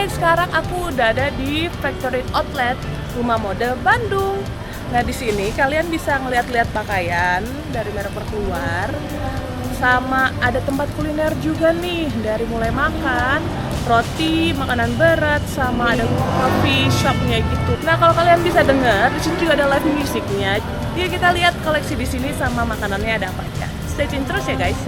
Hai, sekarang aku udah ada di Factory Outlet Rumah Mode Bandung. Nah, di sini kalian bisa ngeliat-liat pakaian dari merek terkeluar, sama ada tempat kuliner juga nih, dari mulai makan, roti, makanan berat, sama ada coffee shopnya gitu. Nah, kalau kalian bisa dengar, di sini juga ada live musiknya. Yuk kita lihat koleksi di sini sama makanannya ada apa aja. Stay tune terus ya guys.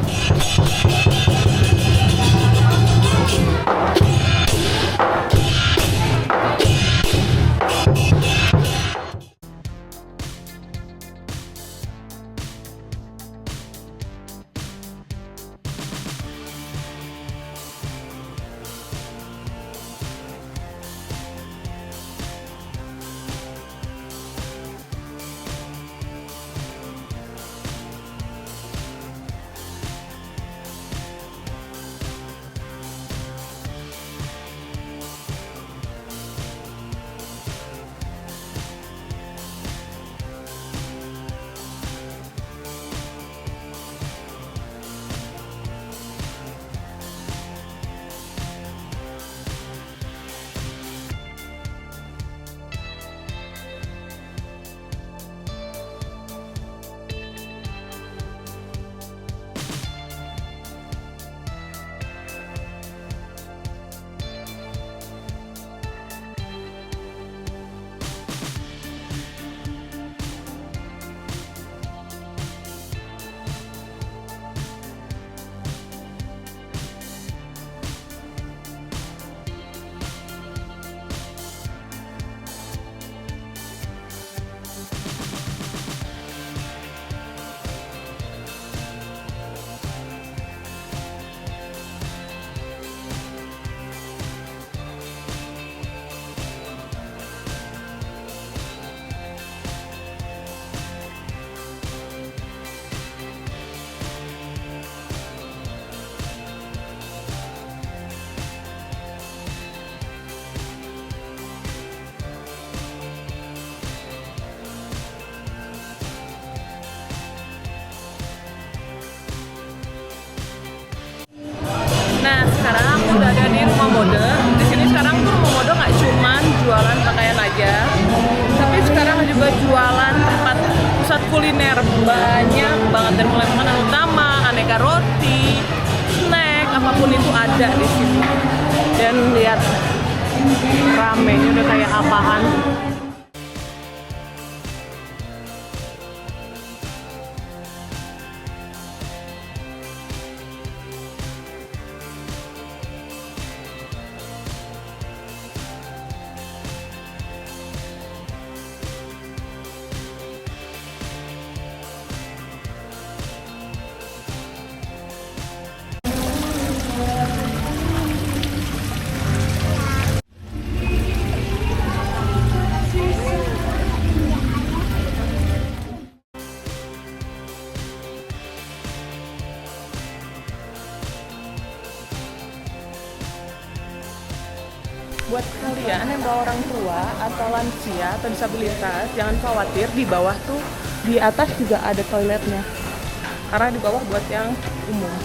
Nah, sekarang aku udah ada di Rumah Mode. Di sini sekarang tuh Rumah Mode nggak cuman jualan pakaian aja, tapi sekarang juga jualan tempat pusat kuliner. Banyak banget, dari mulai makanan utama, aneka roti, snack, apapun itu ada di sini. Dan lihat ramenya udah kayak apaan. Buat kalian yang bawa orang tua atau lansia atau disabilitas, jangan khawatir, di bawah tuh, di atas juga ada toiletnya. Karena di bawah buat yang umum.